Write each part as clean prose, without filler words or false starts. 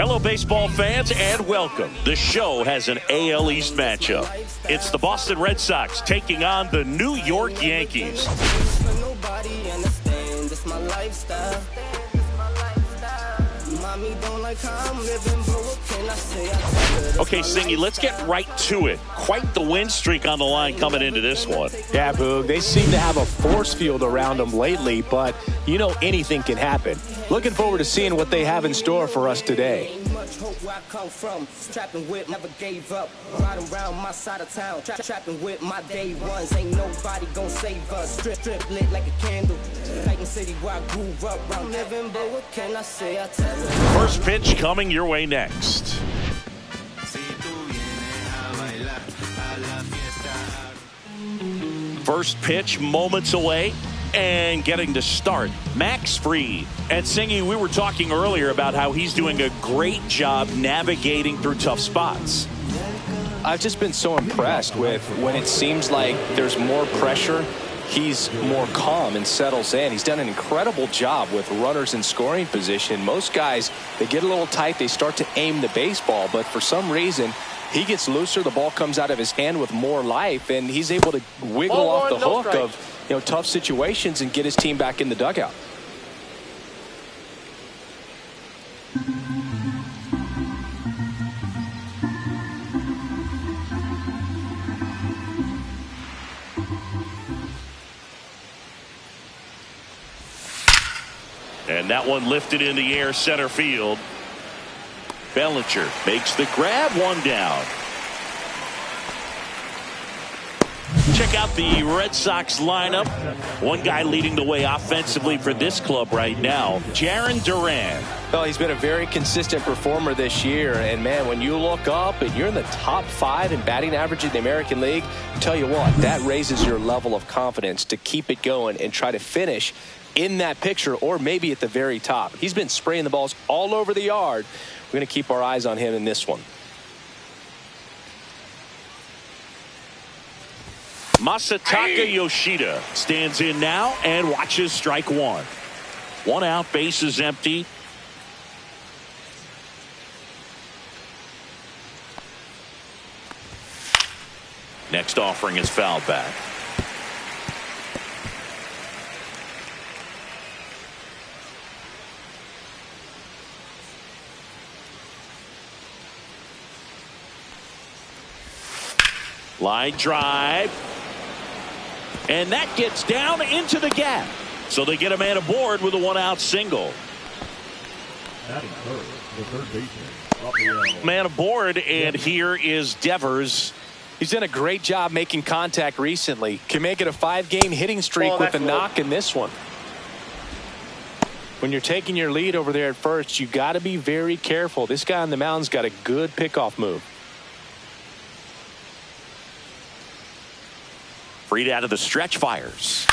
Hello, baseball fans, and welcome. The show has an AL East matchup. It's the Boston Red Sox taking on the New York Yankees. Okay, Singy, let's get right to it. Quite the win streak on the line coming into this one. Yeah, Boog, they seem to have a force field around them lately, but you know anything can happen. Looking forward to seeing what they have in store for us today. Trapping with never gave up. Riding around my side of town. Trapping with my day ones. Ain't nobody gonna save us. Strip lit like a candle. Titan City where I grew up. I'm living, but what can I say? I tell you. First pitch coming your way next. First pitch moments away and getting to start. Max Fried. And Singy, we were talking earlier about how he's doing a great job navigating through tough spots. I've just been so impressed with when it seems like there's more pressure, he's more calm and settles in. He's done an incredible job with runners in scoring position. Most guys, they get a little tight, they start to aim the baseball, but for some reason, he gets looser, the ball comes out of his hand with more life, and he's able to wiggle off the hook of tough situations and get his team back in the dugout. And that one lifted in the air center field. Bellinger makes the grab, one down. Check out the Red Sox lineup. One guy leading the way offensively for this club right now, Jarren Duran. Well, he's been a very consistent performer this year, and man, when you look up and you're in the top 5 in batting average in the American League, I tell you what, that raises your level of confidence to keep it going and try to finish in that picture or maybe at the very top. He's been spraying the balls all over the yard. We're going to keep our eyes on him in this one. Masataka Yoshida stands in now and watches strike one. One out, base is empty. Next offering is foul back. Line drive. And that gets down into the gap. So they get a man aboard with a one-out single. Man aboard, and here is Devers. He's done a great job making contact recently. Can make it a 5-game hitting streak with a knock in this one. When you're taking your lead over there at first, you got to be very careful. This guy on the mound's got a good pickoff move. Fried out of the stretch, fires.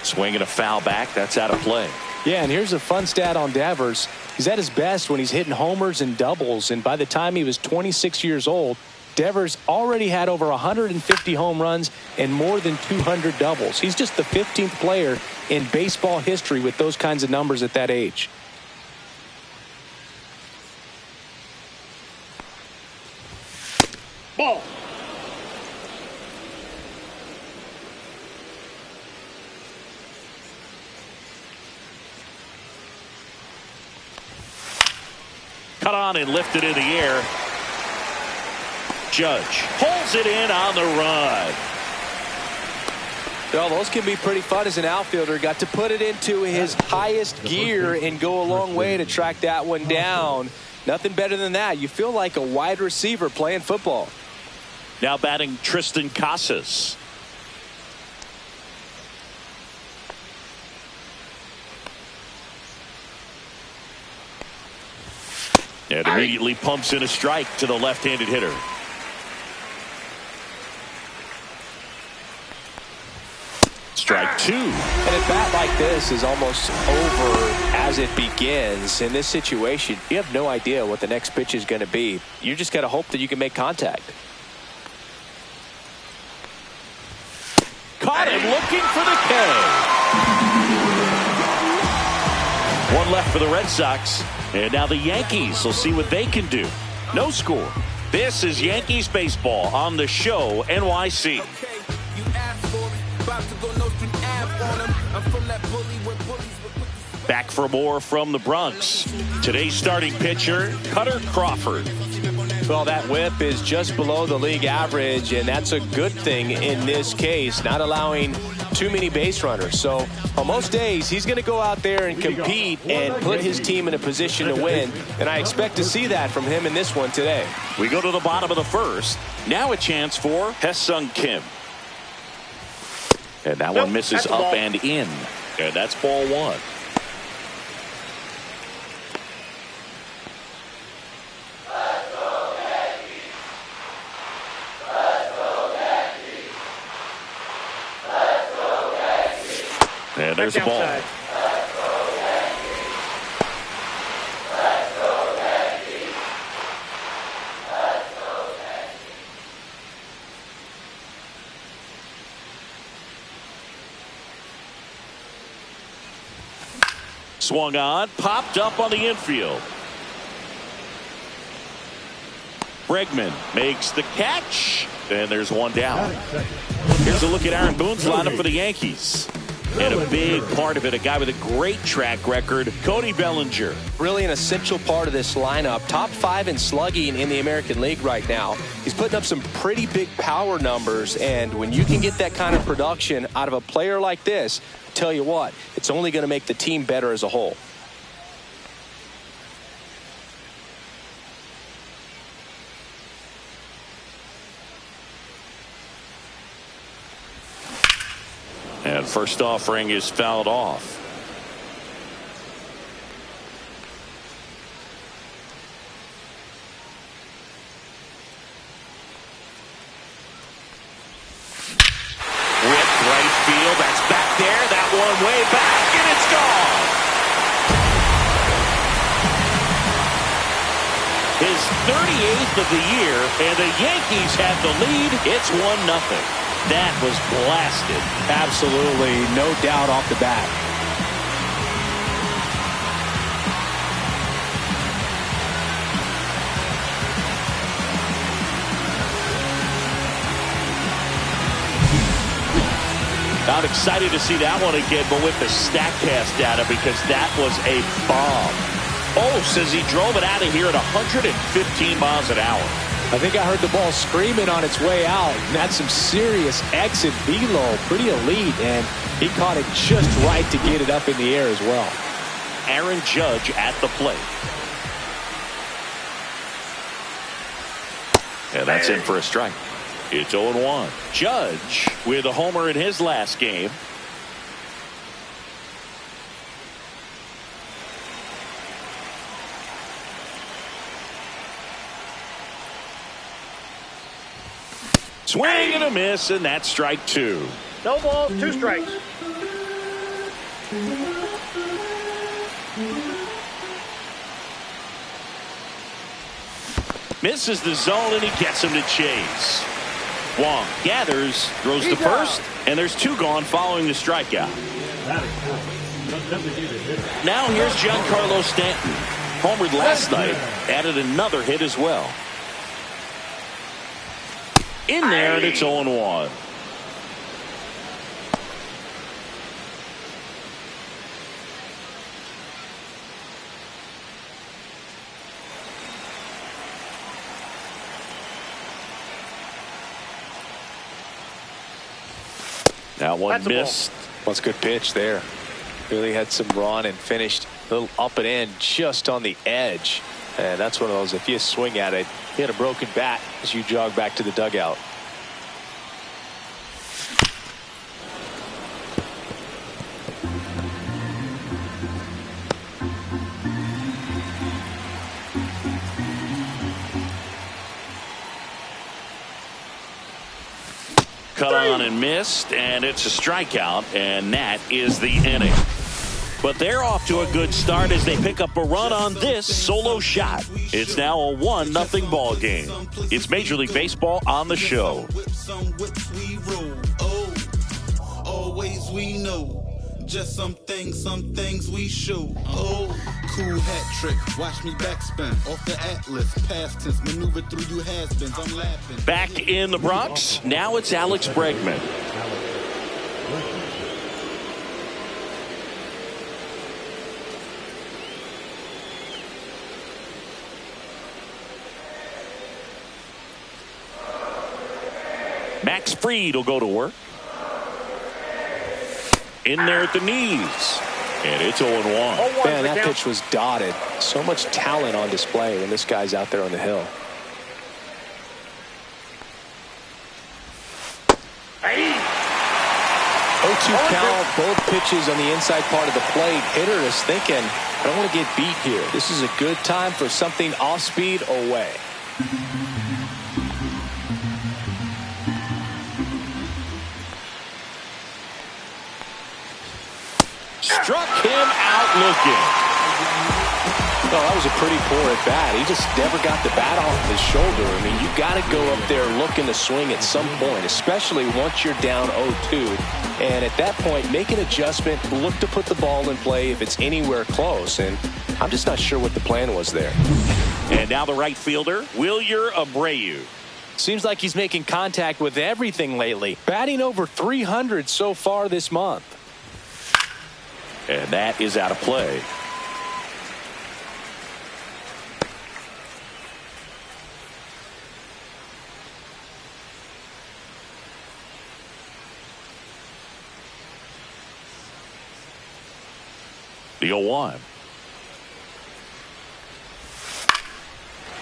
Swing and a foul back. That's out of play. Yeah, and here's a fun stat on Devers. He's at his best when he's hitting homers and doubles, and by the time he was 26 years old, Devers already had over 150 home runs and more than 200 doubles. He's just the 15th player in baseball history with those kinds of numbers at that age. Ball. Cut on and lifted in the air. Judge pulls it in on the run. Well, those can be pretty fun as an outfielder. Got to put it into his highest gear and go a long way to track that one down. Nothing better than that. You feel like a wide receiver playing football. Now batting Tristan Casas. And immediately pumps in a strike to the left-handed hitter. Strike two. And a bat like this is almost over as it begins. In this situation, you have no idea what the next pitch is going to be. You just got to hope that you can make contact. Caught him looking for the K. One left for the Red Sox. And now the Yankees will see what they can do. No score. This is Yankees baseball on the show NYC. Back for more from the Bronx. Today's starting pitcher, Kutter Crawford. Well, that whip is just below the league average, and that's a good thing in this case, not allowing too many base runners. So on most days, he's going to go out there and compete and put his team in a position to win, and I expect to see that from him in this one today. We go to the bottom of the first. Now a chance for Haesung Kim. And that one misses up and in. And that's ball one. And there's the ball. Swung on, popped up on the infield. Bregman makes the catch, and there's one down. Here's a look at Aaron Boone's lineup for the Yankees. And a big part of it, a guy with a great track record, Cody Bellinger. Really an essential part of this lineup. Top 5 in slugging in the American League right now. He's putting up some pretty big power numbers, and when you can get that kind of production out of a player like this, tell you what, it's only going to make the team better as a whole. And first offering is fouled off. Whipped right field. That's back there. That one way back, and it's gone. His 38th of the year, and the Yankees have the lead. It's 1-0. That was blasted. Absolutely, no doubt off the bat. Not excited to see that one again, but with the StatCast data, because that was a bomb. Oh, says he drove it out of here at 115 miles an hour. I think I heard the ball screaming on its way out. And that's some serious exit velo, pretty elite, and he caught it just right to get it up in the air as well. Aaron Judge at the plate. And that's in for a strike. It's 0-1. Judge with a homer in his last game. Swing and a miss, and that's strike 2. No balls, 2 strikes. Misses the zone, and he gets him to chase. Wong gathers, throws to first, and there's 2 gone following the strikeout. Now here's Giancarlo Stanton. Homered last night, added another hit as well. In there, and it's 0-1. That one missed. That's a good pitch there. Really had some run and finished a little up and in just on the edge. And that's one of those, if you swing at it, you had a broken bat as you jog back to the dugout. Cut on and missed, and it's a strikeout, and that is the inning. But they're off to a good start as they pick up a run on this solo shot. It's now a 1-0 ball game. It's Major League Baseball on the show. Always we know just some things we shoot. Oh, cool hat trick, watch me backspin. Off the Atlas, past tense, maneuver through you has-beens, I'm laughing. Back in the Bronx, now it's Alex Bregman. Max Fried will go to work. In there at the knees. And it's 0-1. Man, that pitch was dotted. So much talent on display when this guy's out there on the hill. Hey. 0-2 count, both pitches on the inside part of the plate. Hitter is thinking, I don't want to get beat here. This is a good time for something off speed away. Struck him out looking. Oh, that was a pretty poor at bat. He just never got the bat off his shoulder. I mean, you got to go up there looking to swing at some point, especially once you're down 0-2. And at that point, make an adjustment, look to put the ball in play if it's anywhere close. And I'm just not sure what the plan was there. And now the right fielder, Wilyer Abreu. Seems like he's making contact with everything lately. Batting over 300 so far this month. And that is out of play. The 0-1.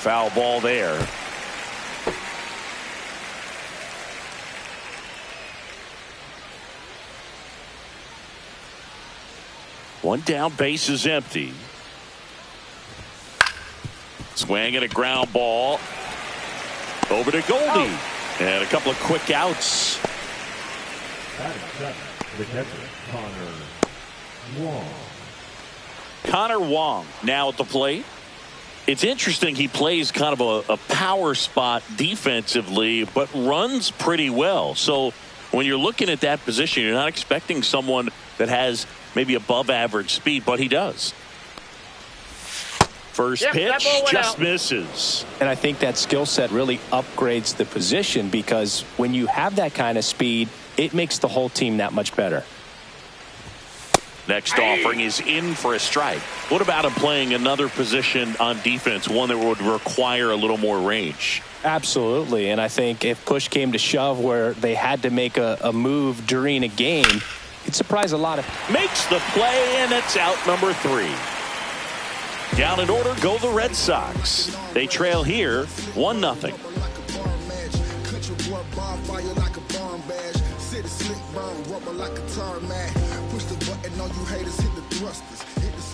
Foul ball there. One down, base is empty. Swing and a ground ball. Over to Goldie. And a couple of quick outs. The catcher, Connor Wong. Connor Wong now at the plate. It's interesting, he plays kind of a power spot defensively, but runs pretty well. So when you're looking at that position, you're not expecting someone that has maybe above average speed, but he does. First pitch just misses. And I think that skill set really upgrades the position, because when you have that kind of speed, it makes the whole team that much better. Next offering is in for a strike. What about him playing another position on defense, one that would require a little more range? Absolutely. And I think if push came to shove where they had to make a move during a game, it'd surprise a lot of. Makes the play, and it's out number 3. Down in order go the Red Sox. They trail here 1-0.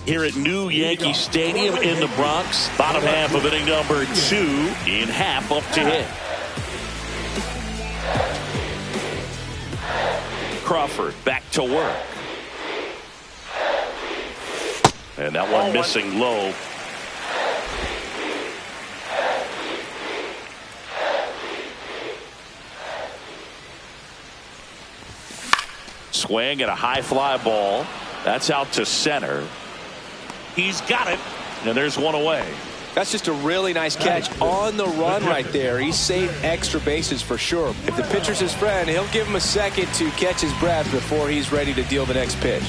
Here at New Yankee Stadium in the Bronx, bottom half of inning number 2, in half up to hit. Crawford back to work. And that one missing low. Swing at a high fly ball. That's out to center. He's got it. And there's one away. That's just a really nice catch on the run right there. He saved extra bases for sure. If the pitcher's his friend, he'll give him a second to catch his breath before he's ready to deal the next pitch.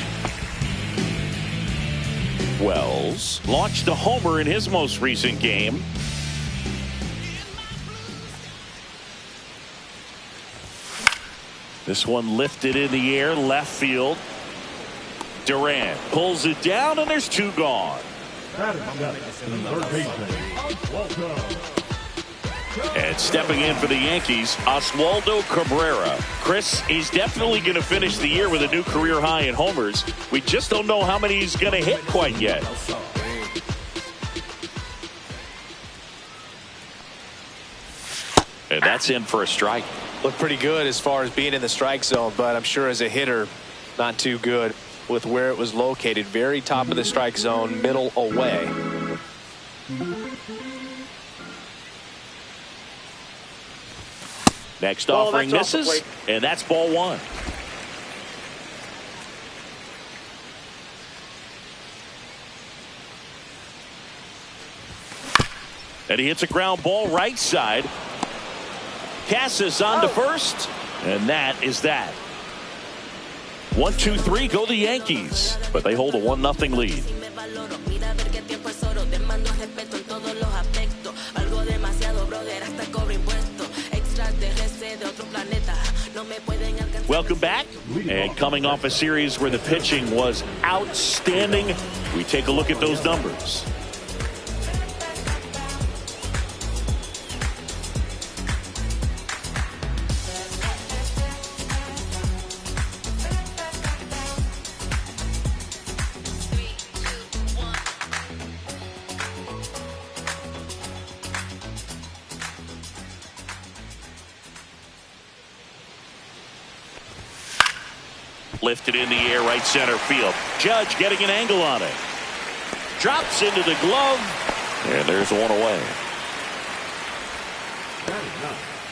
Wells launched a homer in his most recent game. This one lifted in the air, left field. Durant pulls it down, and there's 2 gone. And stepping in for the Yankees, Oswaldo Cabrera. Chris, he's definitely going to finish the year with a new career high in homers. We just don't know how many he's going to hit quite yet. And that's in for a strike. Looked pretty good as far as being in the strike zone, but I'm sure as a hitter, not too good with where it was located. Very top of the strike zone, middle away. Next offering misses, and that's ball 1. And he hits a ground ball right side. Casas on to first. And that is that. 1, 2, 3 go the Yankees. But they hold a 1-0 lead. Welcome back. And coming off a series where the pitching was outstanding, we take a look at those numbers. Lifted in the air, right center field. Judge getting an angle on it. Drops into the glove. And there's one away.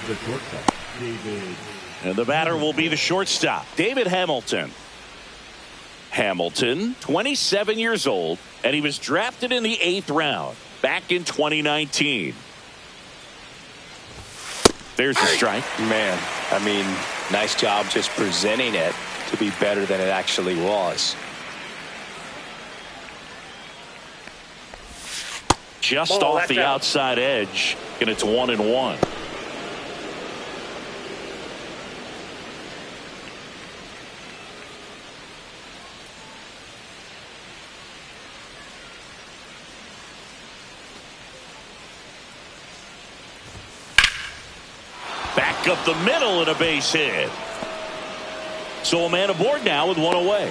The shortstop, David. And the batter will be the shortstop, David Hamilton. Hamilton, 27 years old, and he was drafted in the 8th round back in 2019. There's a strike. Man, I mean, nice job just presenting it to be better than it actually was. Just off the outside edge, and it's 1-1. Back up the middle and a base hit. So a man aboard now with one away.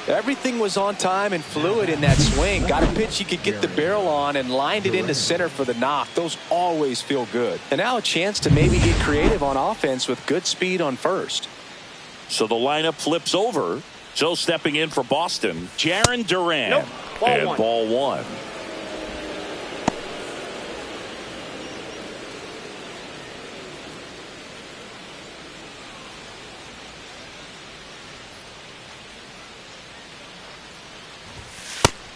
Everything was on time and fluid in that swing. Got a pitch he could get the barrel on and lined it into center for the knock. Those always feel good. And now a chance to maybe get creative on offense with good speed on first. So the lineup flips over. So stepping in for Boston, Jarren Duran. Ball one.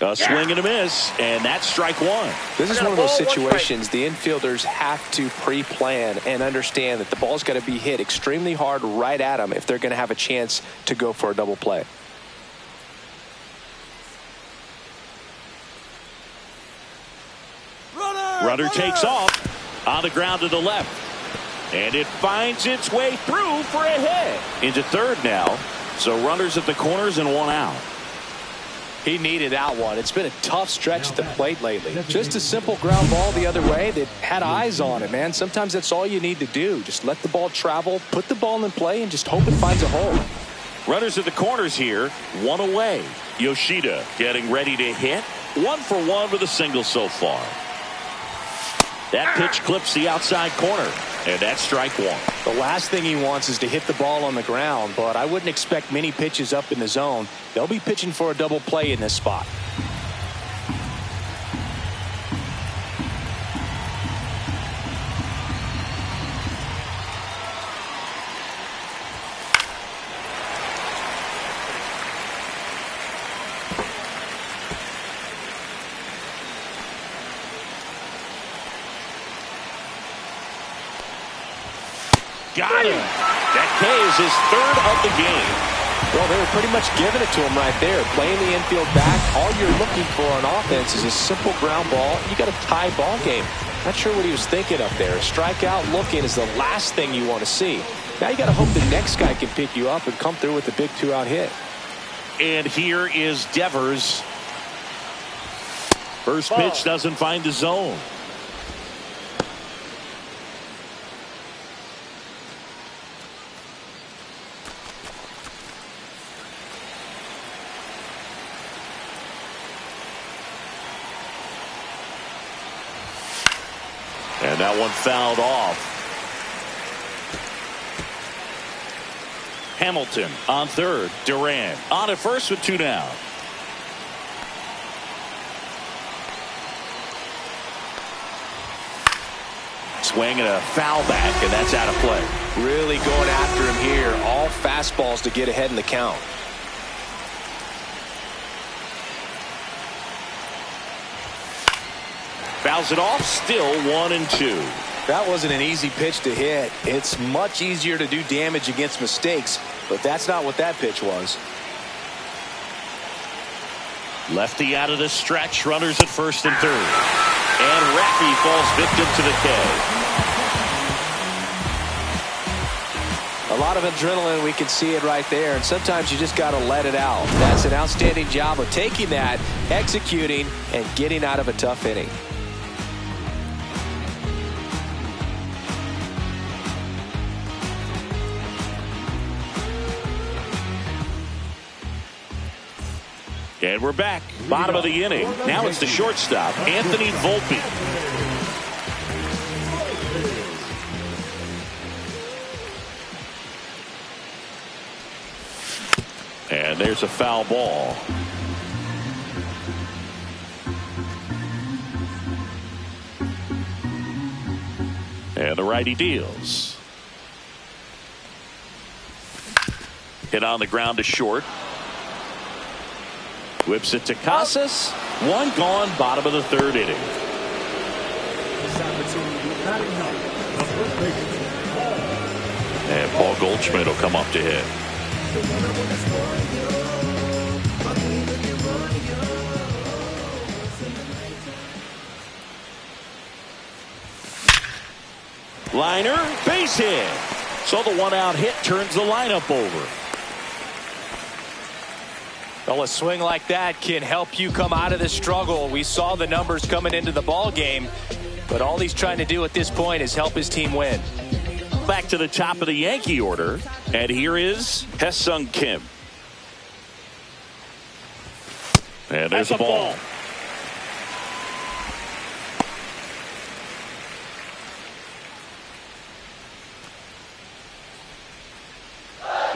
A swing and a miss, and that's strike one. This is one of those situations the infielders have to pre-plan and understand that the ball's got to be hit extremely hard right at them if they're going to have a chance to go for a double play. Runner takes off on the ground to the left, and it finds its way through for a hit into third now. So runners at the corners and one out. He needed that one. It's been a tough stretch at the plate lately. Just a simple ground ball the other way that had eyes on it, man. Sometimes that's all you need to do. Just let the ball travel, put the ball in play, and just hope it finds a hole. Runners at the corners here, one away. Yoshida getting ready to hit. 1 for 1 with a single so far. That pitch clips the outside corner, and that's strike one. The last thing he wants is to hit the ball on the ground, but I wouldn't expect many pitches up in the zone. They'll be pitching for a double play in this spot. Got him. That K is his third of the game. Well, they were pretty much giving it to him right there. Playing the infield back. All you're looking for on offense is a simple ground ball. You got a tie ball game. Not sure what he was thinking up there. A strikeout looking is the last thing you want to see. Now you got to hope the next guy can pick you up and come through with a big 2-out hit. And here is Devers. First pitch doesn't find the zone. And that one fouled off. Hamilton on third. Duran on at first with 2 down. Swing and a foul back, and that's out of play. Really going after him here. All fastballs to get ahead in the count. Fouls it off, still 1-2. That wasn't an easy pitch to hit. It's much easier to do damage against mistakes, but that's not what that pitch was. Lefty out of the stretch, runners at first and third. And Raffy falls victim to the K. A lot of adrenaline, we can see it right there, and sometimes you just got to let it out. That's an outstanding job of taking that, executing, and getting out of a tough inning. And we're back. Bottom of the inning. Now it's the shortstop, Anthony Volpe. And there's a foul ball. And the righty deals. Hit on the ground to short. Whips it to Casas. One gone, bottom of the third inning. And Paul Goldschmidt will come up to hit. Liner, base hit. So the one out hit turns the lineup over. Well, a swing like that can help you come out of this struggle. We saw the numbers coming into the ball game, but all he's trying to do at this point is help his team win. Back to the top of the Yankee order, and here is Ha-Seong Kim. And there's a ball.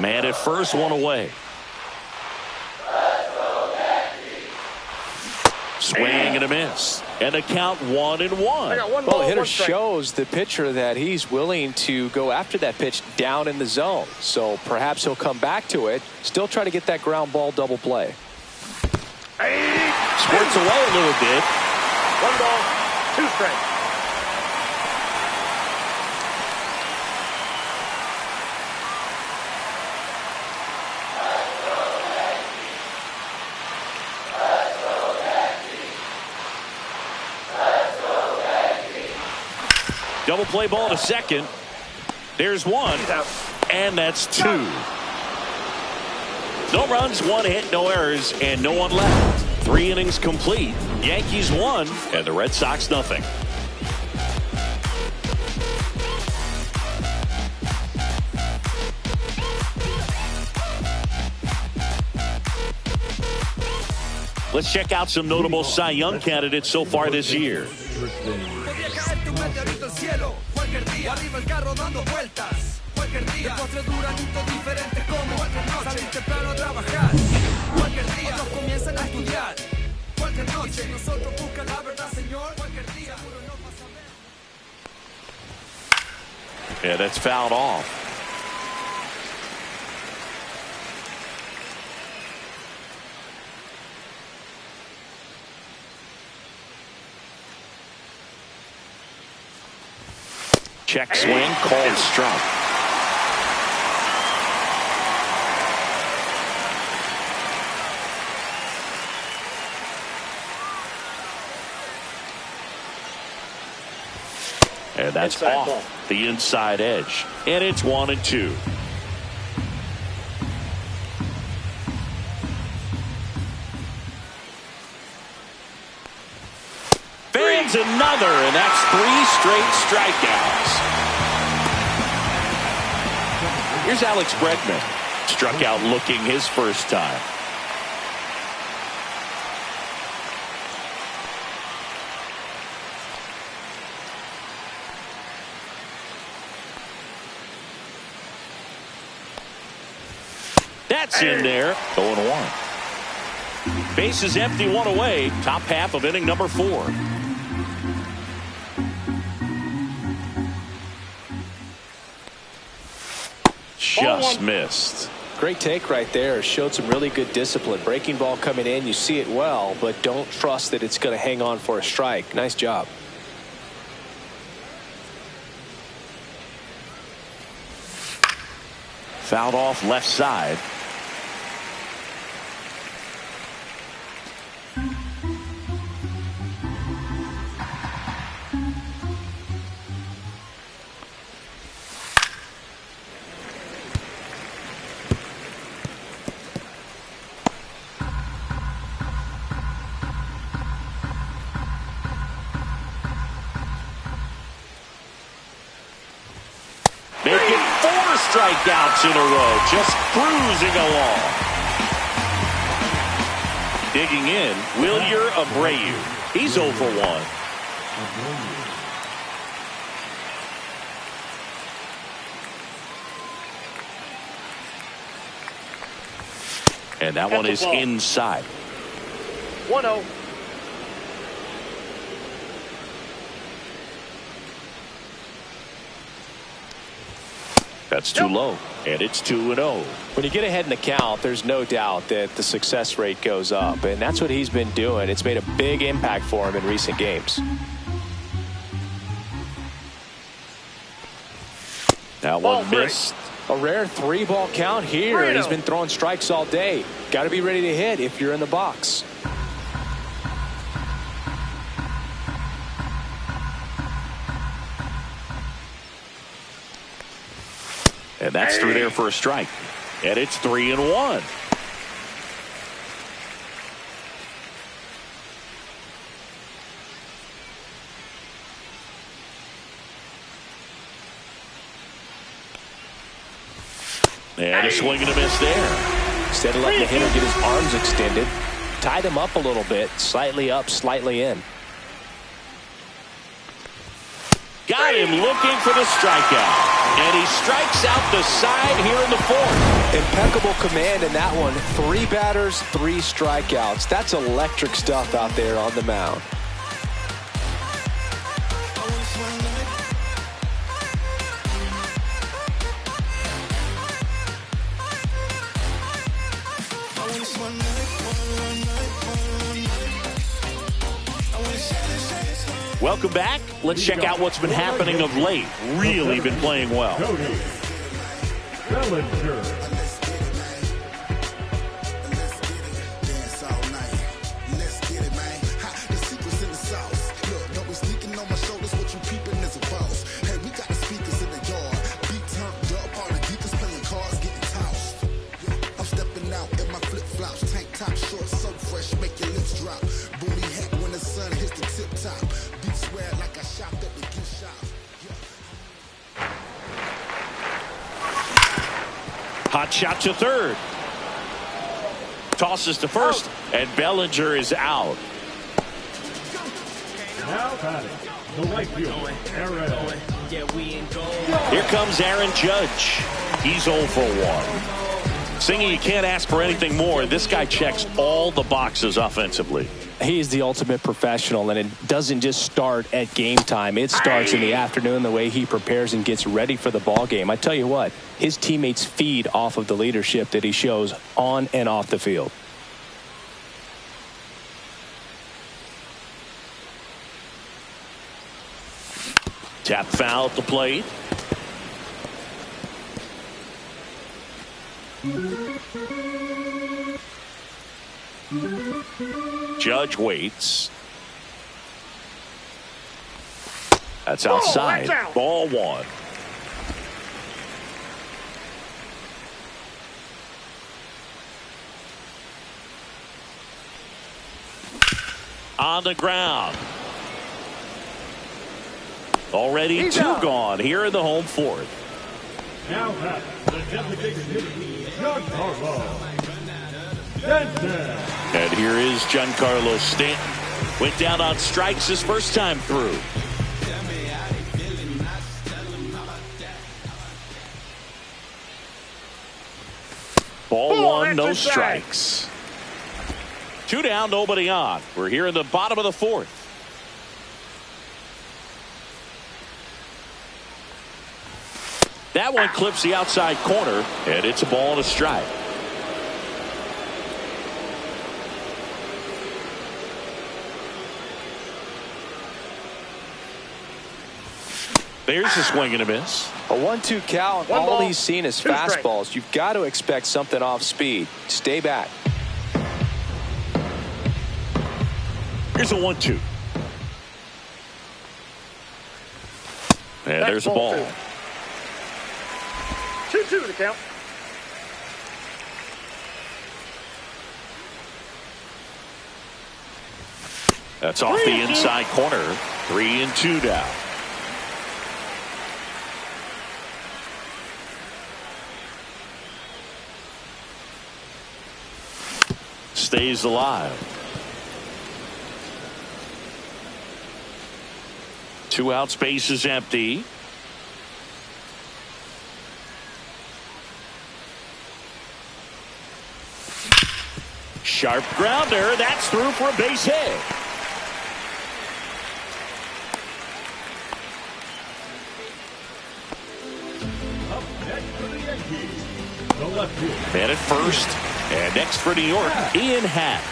Man at first, one away. Swing and a miss. And the count 1-1. Well, the hitter shows the pitcher that he's willing to go after that pitch down in the zone. So perhaps he'll come back to it. Still try to get that ground ball double play. Squirts away a little bit. 1 ball, 2 strikes. Double play ball to second. There's one. And that's 2. No runs, 1 hit, no errors, and no one left. 3 innings complete. Yankees 1, and the Red Sox nothing. Let's check out some notable Cy Young candidates so far this year. Yeah, that's fouled off. Check swing, called strike. And that's inside off ball. The inside edge. And it's 1-2. Fans another, and that's 3 straight strikeouts. Here's Alex Bregman. Struck out looking his first time. That's in there. 0-1. Base is empty, 1 away. Top half of inning number 4. Just missed. Great take right there. Showed some really good discipline. Breaking ball coming in. You see it well, but don't trust that it's going to hang on for a strike. Nice job. Fouled off left side. Making 4 strikeouts in a row, just cruising along. Digging in, Wilyer Abreu. He's 0 for 1. And that one is inside. 1-0. That's too low, and it's 2-0. When you get ahead in the count, there's no doubt that the success rate goes up, and that's what he's been doing. It's made a big impact for him in recent games. That one missed. A rare 3-ball count here. He's been throwing strikes all day. Got to be ready to hit if you're in the box. And that's through there for a strike. And it's 3-1. And a swing and a miss there. Instead of letting the hitter get his arms extended, tied him up a little bit, slightly up, slightly in. Got him looking for the strikeout. And he strikes out the side here in the 4th. Impeccable command in that one. 3 batters, 3 strikeouts. That's electric stuff out there on the mound. Welcome back. Let's check out what's been happening of late. Really been playing well. Cody Bellinger. Hot shot to third. Tosses to first, and Bellinger is out. Now batting, the right fielder, Aaron. Here comes Aaron Judge. He's 0 for 1. Singy, you can't ask for anything more. This guy checks all the boxes offensively. He is the ultimate professional, and it doesn't just start at game time. It starts in the afternoon, the way he prepares and gets ready for the ball game. I tell you what, his teammates feed off of the leadership that he shows on and off the field. Tap foul at the plate. Judge waits. That's outside. Ball 1. On the ground. Already 2 gone here in the home 4th. Now batting, the designated hitter, Giancarlo Stanton. And here is Giancarlo Stanton. Went down on strikes his first time through. Ball 1, no strikes. 2 down, nobody on. We're here in the bottom of the 4th. That one clips the outside corner, and it's a ball and a strike. There's a swing and a miss. A 1-2 count. One All ball, he's seen is 2 strikes. fastballs. You've got to expect something off speed. Stay back. Here's a 1-2. And there's a ball. 2-2 the count. That's off the inside corner. 3-2 now. Stays alive. 2 out, space is empty. Sharp grounder. That's through for a base hit. Up next for the Yankees, the left fielder. Man at first. And next for New York, Ian Happ.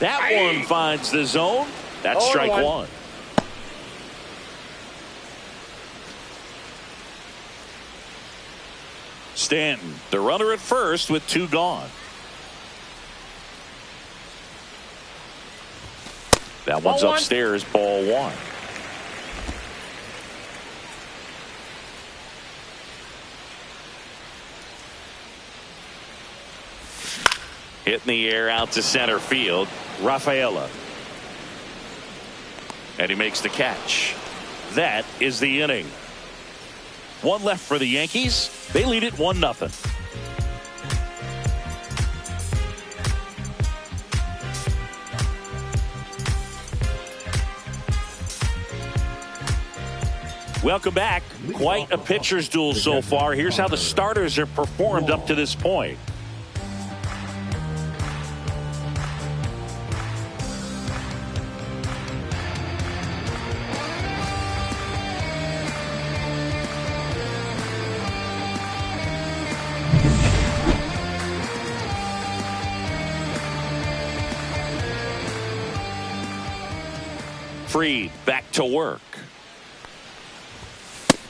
That one finds the zone. That's strike 1. Stanton, the runner at first with 2 gone. That one's Ball 1. upstairs, ball 1. Hit in the air out to center field. Rafaela. And he makes the catch. That is the inning. 1 left for the Yankees. They lead it 1-0. Welcome back. Quite a pitcher's duel so far. Here's how the starters have performed up to this point. Fried back to work.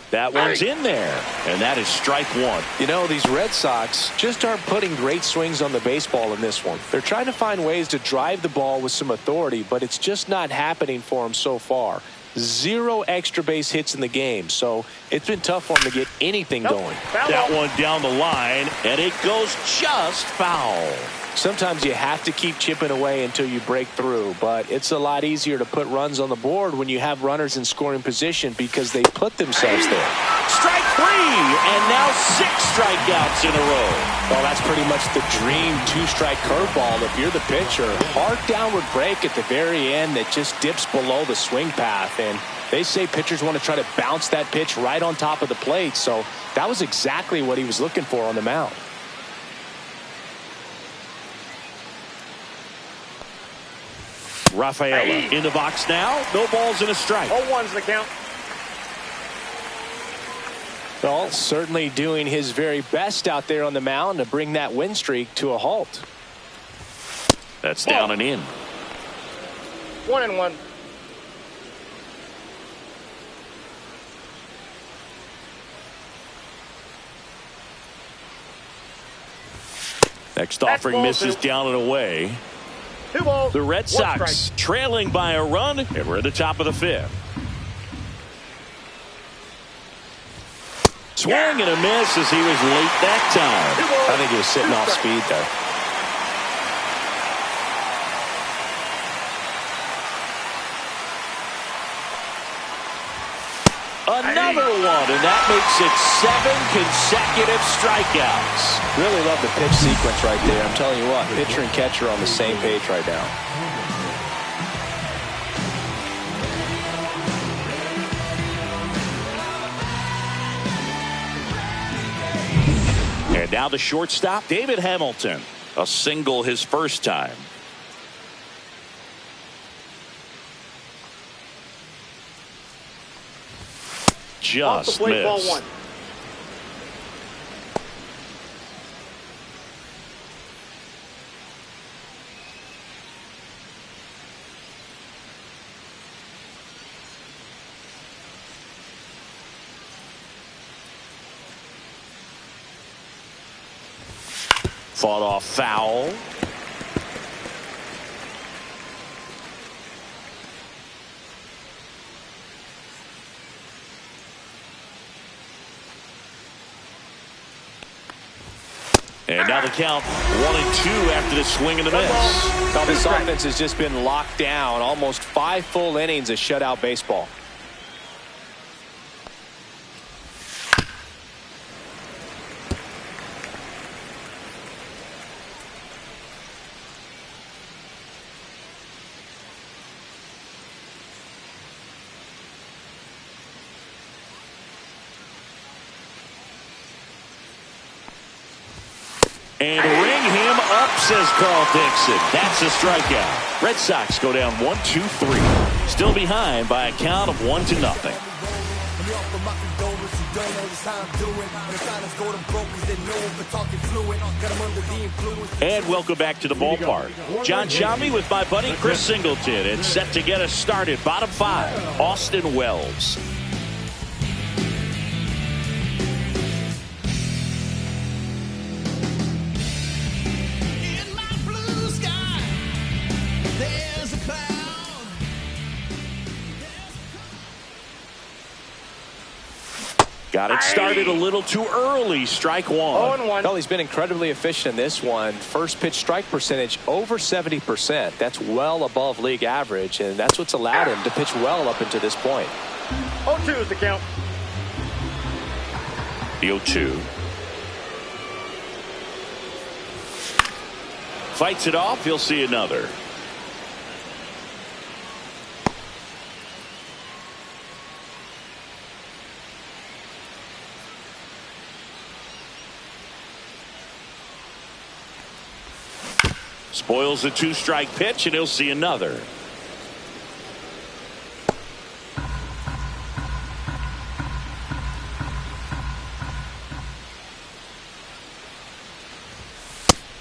That one's in there, and that is strike 1. You know, these Red Sox just aren't putting great swings on the baseball in this one. They're trying to find ways to drive the ball with some authority, but it's just not happening for them so far. 0 extra base hits in the game, so it's been tough for them to get anything going. That one down the line, and it goes just foul. Sometimes you have to keep chipping away until you break through, but it's a lot easier to put runs on the board when you have runners in scoring position because they put themselves there. Strike 3, and now 6 strikeouts in a row. Well, that's pretty much the dream 2-strike curveball if you're the pitcher. Hard downward break at the very end that just dips below the swing path, and they say pitchers want to try to bounce that pitch right on top of the plate, so that was exactly what he was looking for on the mound. Rafaela in the box now. No balls and a strike. 0-1's the count. Well, certainly doing his very best out there on the mound to bring that win streak to a halt. That's down and in. 1-1. Next offering ball misses 2. down and away. 2 balls. The Red 1 Sox strike. trailing by a run, and we're at the top of the 5th. Swing and a miss as he was late that time. I think he was sitting off speed there. Another one, and that makes it 7 consecutive strikeouts. Really love the pitch sequence right there. I'm telling you what, pitcher and catcher are on the same page right now. And now the shortstop, David Hamilton. A single his first time. Off the Just plate, ball missed. 1. Fought off foul. And now the count 1-2 after the swing and the miss. Now this offense has just been locked down. Almost 5 full innings of shutout baseball. And ring him up, says Carl Dixon. That's a strikeout. Red Sox go down 1-2-3. Still behind by a count of 1-0. And welcome back to the ballpark. John Shammy with my buddy Chris Singleton. And set to get us started. Bottom 5, Austin Wells. Got it started a little too early. Strike one. 0-1. Well, he's been incredibly efficient in this one. First pitch strike percentage over 70%. That's well above league average, and that's what's allowed him to pitch well up until this point. 0-2 is the count. The 0-2. Fights it off. He'll see another. Spoils the 2-strike pitch, and he'll see another.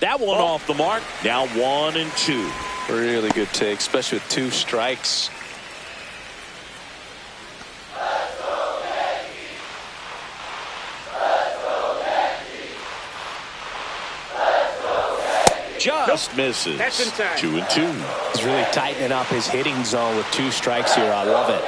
That one off the mark. Now 1-2. Really good take, especially with 2 strikes. Just misses. That's inside. 2-2. He's really tightening up his hitting zone with 2 strikes here. I love it.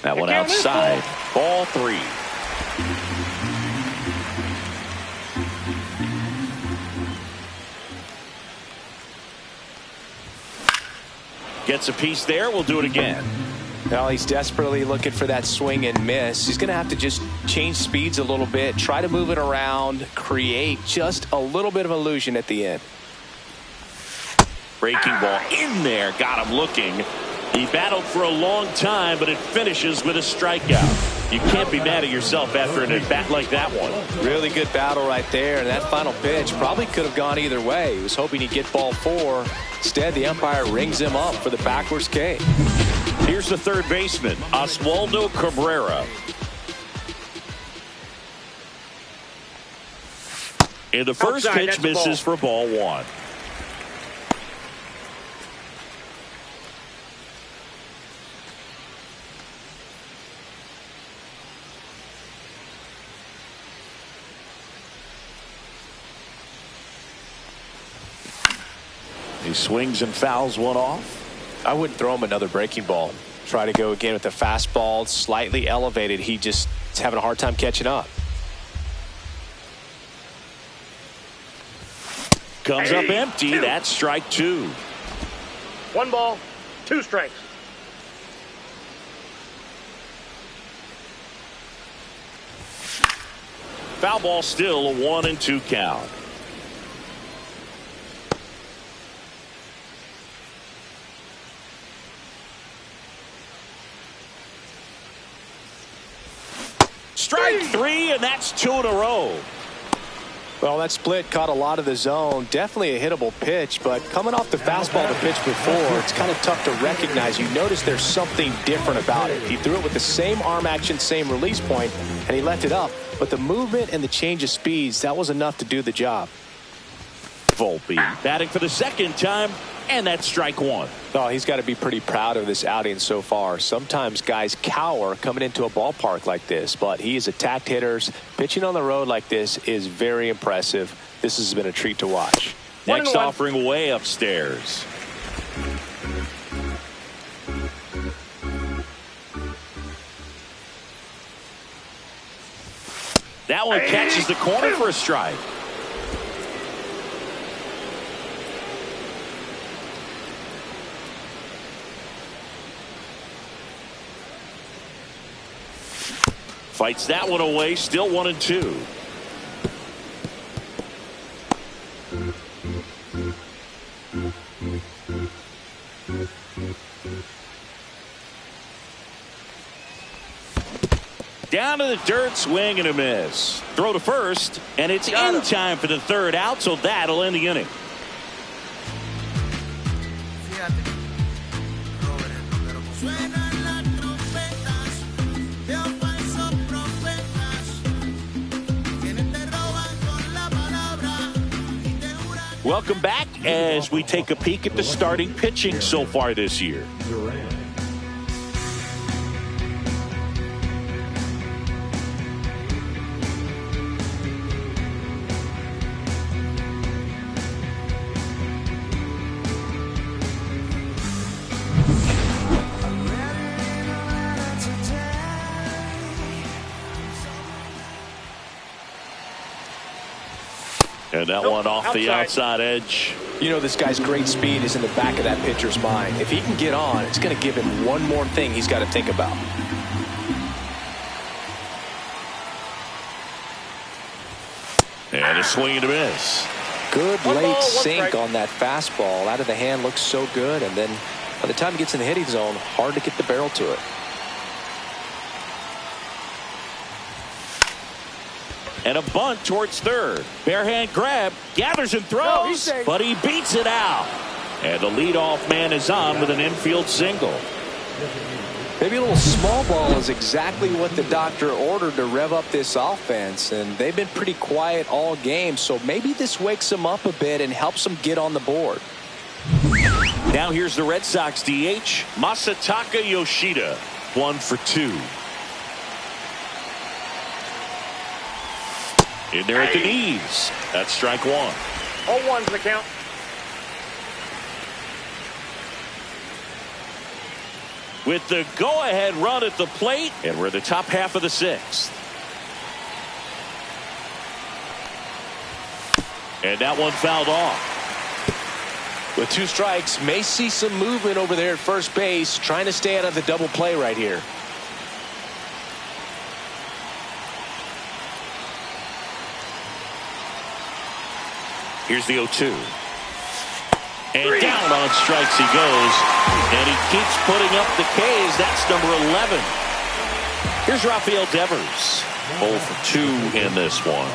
That one outside. Ball 3. Gets a piece there. We'll do it again. Well, he's desperately looking for that swing and miss. He's going to have to just change speeds a little bit, try to move it around, create just a little bit of illusion at the end. Breaking ball in there. Got him looking. He battled for a long time, but it finishes with a strikeout. You can't be mad at yourself after an at-bat like that one. Really good battle right there, and that final pitch probably could have gone either way. He was hoping he'd get ball 4. Instead, the umpire rings him up for the backwards K. Here's the third baseman, Oswaldo Cabrera. And the first Outside, pitch that's a misses for ball 1. He swings and fouls one off. I wouldn't throw him another breaking ball. Try to go again with the fastball, slightly elevated. He just is having a hard time catching up. Comes up empty. That's strike 2. 1 ball, 2 strikes. Foul ball, still a 1-2 count. Strike 3, and that's 2 in a row. Well, that split caught a lot of the zone. Definitely a hittable pitch, but coming off the fastball the pitch before, it's kind of tough to recognize. You notice there's something different about it. He threw it with the same arm action, same release point, and he left it up but the movement and the change of speeds, that was enough to do the job. Volpe batting for the second time, and that's strike one. Oh, he's got to be pretty proud of this outing so far. Sometimes guys cower coming into a ballpark like this, but he's attacked hitters. Pitching on the road like this is very impressive. This has been a treat to watch. Next offering way upstairs. That one catches the corner for a strike. Fights that one away, still 1-2. Down to the dirt, swing and a miss. Throw to first, and it's in time for the third out, so that'll end the inning. Welcome back as we take a peek at the starting pitching so far this year. And that one off the outside edge. You know, this guy's great speed is in the back of that pitcher's mind. If he can get on, it's going to give him one more thing he's got to think about. And a swing and a miss. Good late sink on that fastball. Out of the hand, looks so good. And then by the time he gets in the hitting zone, hard to get the barrel to it. And a bunt towards third. Barehand grab, gathers and throws, but he beats it out. And the leadoff man is on with an infield single. Maybe a little small ball is exactly what the doctor ordered to rev up this offense. And they've been pretty quiet all game, so maybe this wakes them up a bit and helps them get on the board. Now here's the Red Sox DH, Masataka Yoshida. 1 for 2. In there at the knees. That's strike one. 0-1's the count. With the go-ahead run at the plate, and we're in the top half of the sixth. And that one fouled off. With 2 strikes, may see some movement over there at first base, trying to stay out of the double play right here. Here's the 0-2. And down on strikes he goes. And he keeps putting up the Ks. That's number 11. Here's Rafael Devers. 0 for 2 in this one.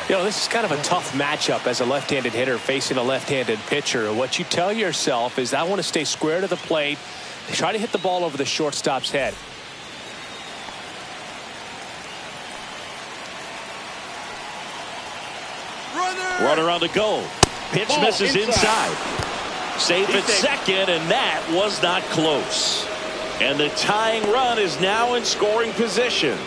You know, this is kind of a tough matchup as a left-handed hitter facing a left-handed pitcher. What you tell yourself is I want to stay square to the plate, try to hit the ball over the shortstop's head. Runner on the go. Pitch misses inside. Safe at second, and that was not close. And the tying run is now in scoring position.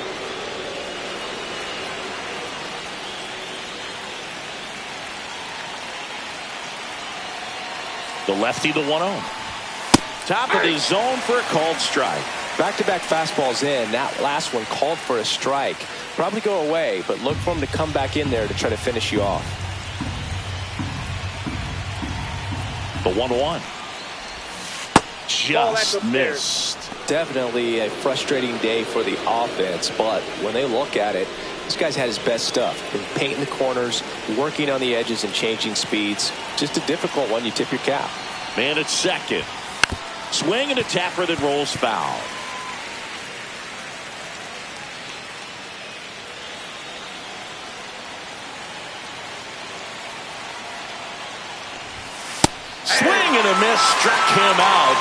The lefty, the 1-0. Top of the zone for a called strike. Back-to-back fastballs in. That last one called for a strike. Probably go away, but look for him to come back in there to try to finish you off. The 1-1. Just missed. Definitely a frustrating day for the offense, but when they look at it, this guy's had his best stuff. Been painting the corners, working on the edges and changing speeds. Just a difficult one. You tip your cap. Man at second. Swing and a tapper that rolls foul. Swing and a miss, struck him out.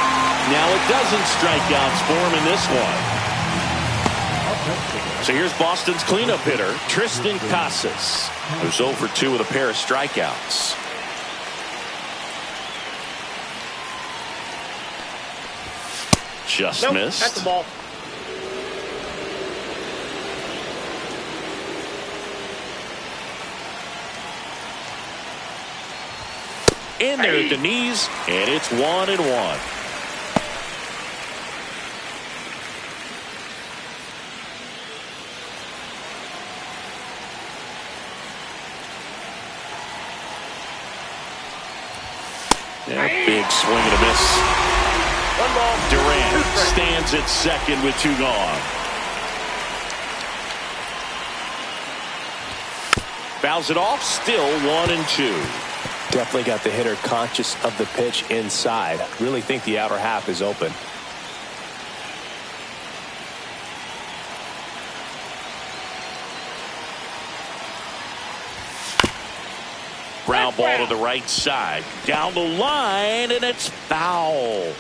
Now it doesn't strike outs for him in this one. So here's Boston's cleanup hitter, Triston Casas, who's 0 for 2 with a pair of strikeouts. Just missed. That's the ball. In there at the knees, and it's 1-1. Yeah, big swing and a miss. One ball. Durant stands at second with 2 gone. Fouls it off, still 1-2. Definitely got the hitter conscious of the pitch inside. Really think the outer half is open. Ground ball to the right side. Down the line, and it's foul.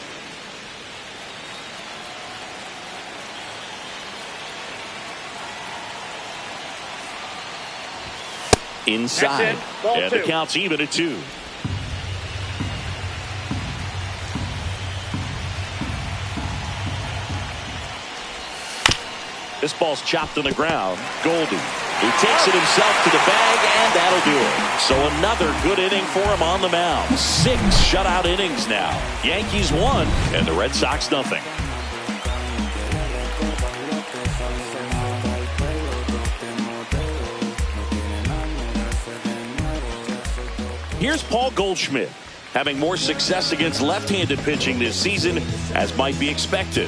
Inside. And the count's even at 2. This ball's chopped on the ground. Goldie, he takes it himself to the bag, and that'll do it. So another good inning for him on the mound. 6 shutout innings now. Yankees 1, and the Red Sox nothing. Here's Paul Goldschmidt, having more success against left-handed pitching this season, as might be expected.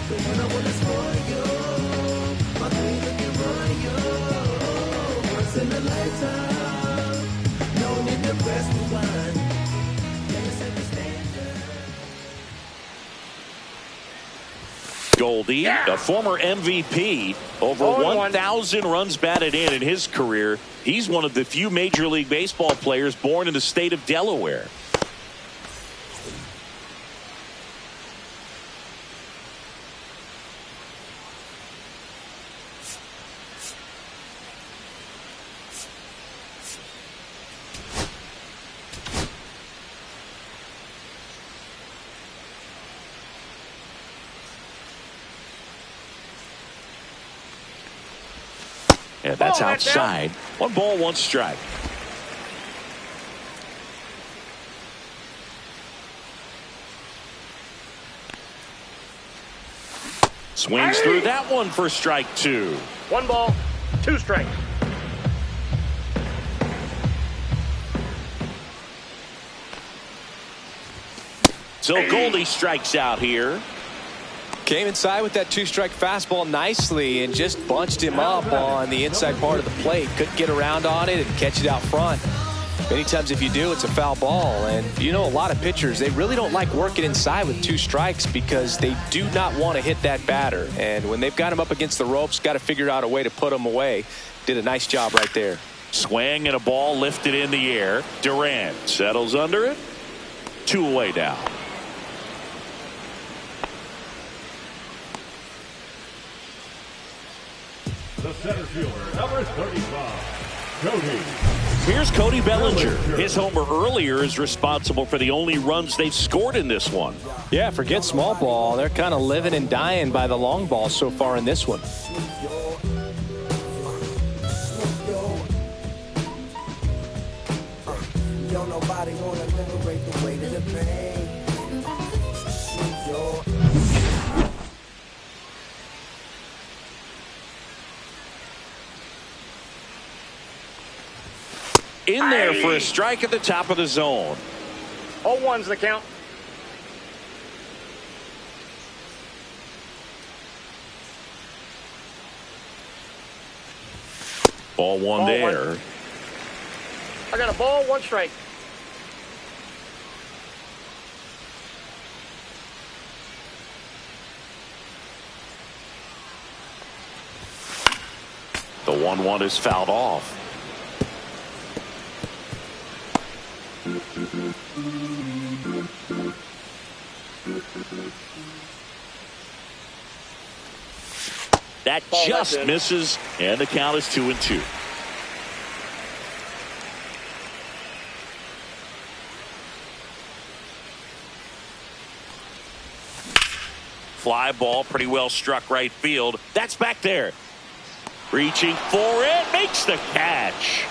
Goldie, a former MVP, over 1,000 runs batted in his career. He's one of the few Major League Baseball players born in the state of Delaware. Yeah, that's outside. 1 ball, 1 strike. Swings through that one for strike 2. 1 ball, 2 strikes. So Goldie strikes out here. Came inside with that 2-strike fastball nicely and just bunched him up on the inside part of the plate. Couldn't get around on it and catch it out front. Many times if you do, it's a foul ball. And you know, a lot of pitchers, they really don't like working inside with 2 strikes because they do not want to hit that batter. And when they've got him up against the ropes, got to figure out a way to put him away. Did a nice job right there. Swing and a ball lifted in the air. Durant settles under it. 2 away now. The center fielder, number 35, Cody. Here's Cody Bellinger. His homer earlier is responsible for the only runs they've scored in this one. Yeah, forget small ball. They're kind of living and dying by the long ball so far in this one. Don't nobody wanna liberate the weight of the pain. In there for a strike at the top of the zone. 0-1's the count. Ball 1 there. I got a ball, 1 strike. The 1-1 is fouled off. That Ball just right in. misses, and the count is 2-2. Fly ball, pretty well struck right field. That's back there. Reaching for it, makes the catch.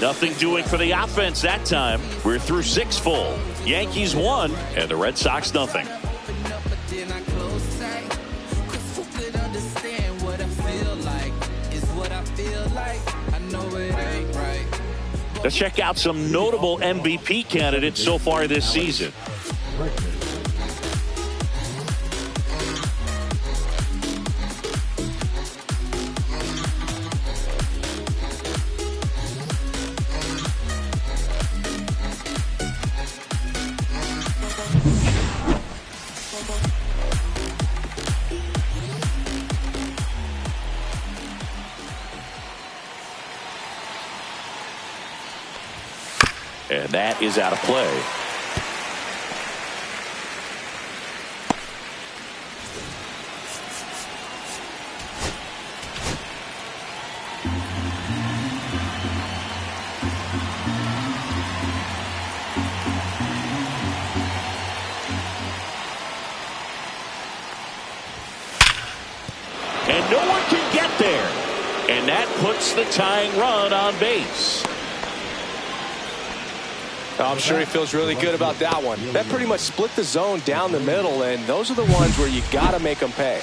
Nothing doing for the offense that time. We're through 6 full. Yankees 1 and the Red Sox nothing. Let's check out some notable MVP candidates so far this season. And that is out of play. And no one can get there. And that puts the tying run on base. I'm sure he feels really good about that one. That pretty much split the zone down the middle, and those are the ones where you got to make them pay.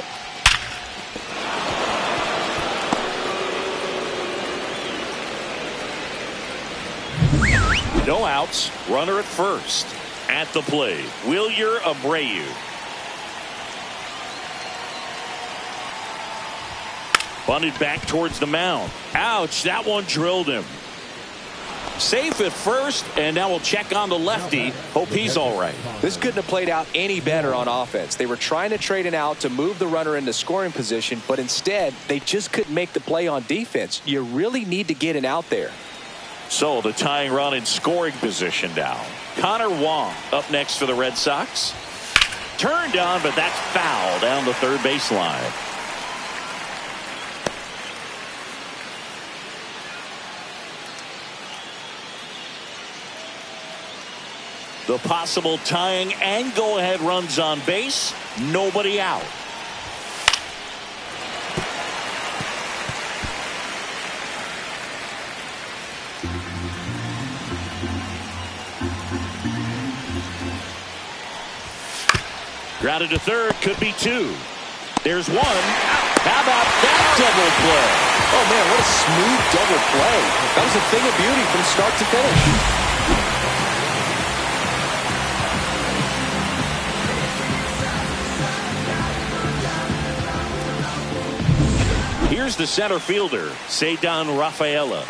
No outs, runner at first. At the plate, Wilyer Abreu. Bunted back towards the mound. Ouch, that one drilled him. Safe at first, and now we'll check on the lefty. Hope he's all right. This couldn't have played out any better on offense. They were trying to trade an out to move the runner into scoring position, but instead, they just couldn't make the play on defense. You really need to get an out there. So the tying run in scoring position now. Connor Wong up next for the Red Sox. Turned on, but that's foul down the third baseline. The possible tying and go-ahead runs on base. Nobody out. Grounded to third, could be 2. There's 1. How about that double play? Oh, man, what a smooth double play. That was a thing of beauty from start to finish. Here's the center fielder, Ceddanne Rafaela.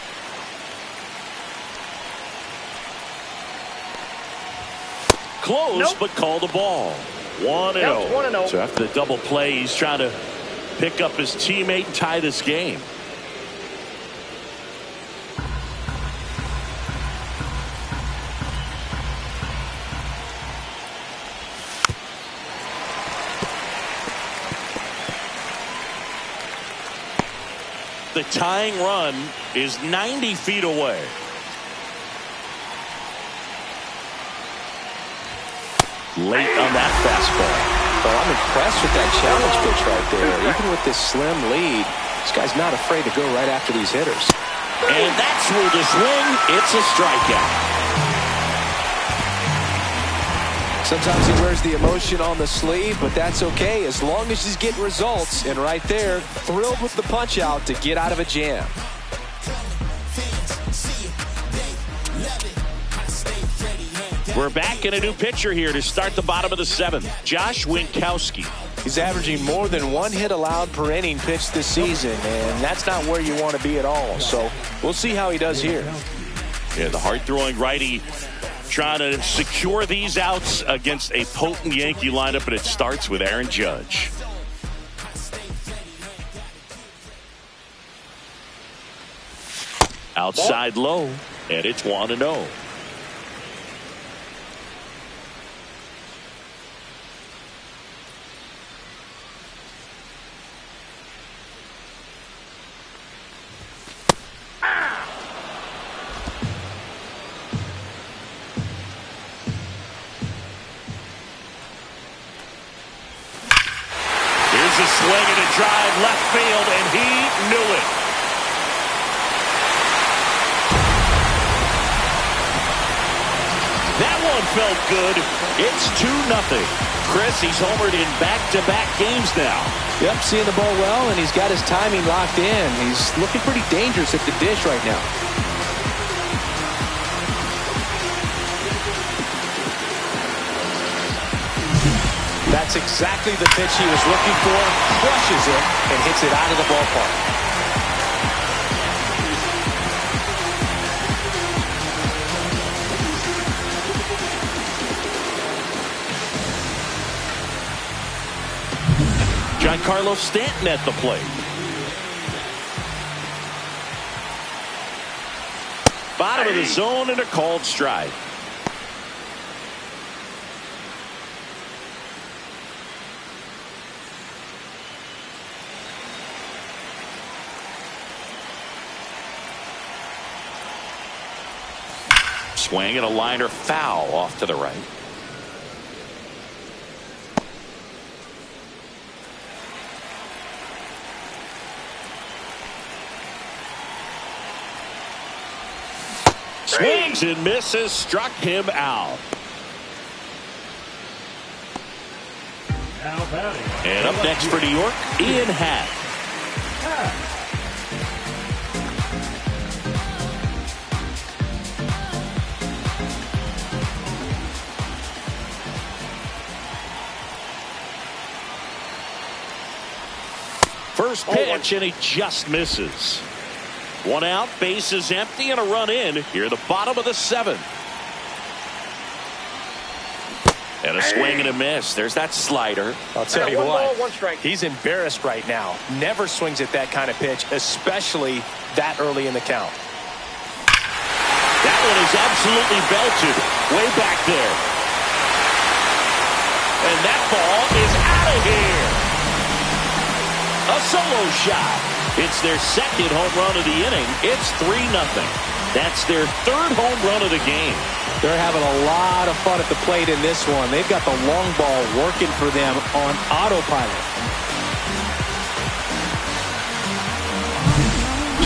Close, Nope. but called the ball. 1-0. Yeah, it's 1-0. So after the double play, he's trying to pick up his teammate and tie this game. The tying run is 90 feet away. Late on that fastball. Well, I'm impressed with that challenge pitch right there. Even with this slim lead, this guy's not afraid to go right after these hitters. And that's where the swing, it's a strikeout. Sometimes he wears the emotion on the sleeve, but that's okay as long as he's getting results. And right there, thrilled with the punch out to get out of a jam. We're back in a new pitcher here to start the bottom of the 7th. Josh Winkowski. He's averaging more than 1 hit allowed per inning pitched this season, and that's not where you want to be at all. So we'll see how he does here. Yeah, the hard-throwing righty trying to secure these outs against a potent Yankee lineup, and it starts with Aaron Judge. Outside low, and it's 1-0. drive left field, and he knew it. That one felt good. It's 2-0. Chris, he's homered in back-to-back games now. Yep, seeing the ball well, and he's got his timing locked in. He's looking pretty dangerous at the dish right now. That's exactly the pitch he was looking for. Crushes it and hits it out of the ballpark. Giancarlo Stanton at the plate. Bottom of the zone and a called strike. Swing and a liner foul off to the right. Swings and misses, struck him out. Now batting. And up next for New York, Ian Happ. First pitch, and he just misses. One out, base is empty, and a run in here, the bottom of the 7th. And a swing and a miss. There's that slider. I'll tell you one what, ball, one strike. he's embarrassed right now. Never swings at that kind of pitch, especially that early in the count. That one is absolutely belted way back there. And that ball is out of here. A solo shot. It's their second home run of the inning. It's 3-0. That's their third home run of the game. They're having a lot of fun at the plate in this one. They've got the long ball working for them on autopilot.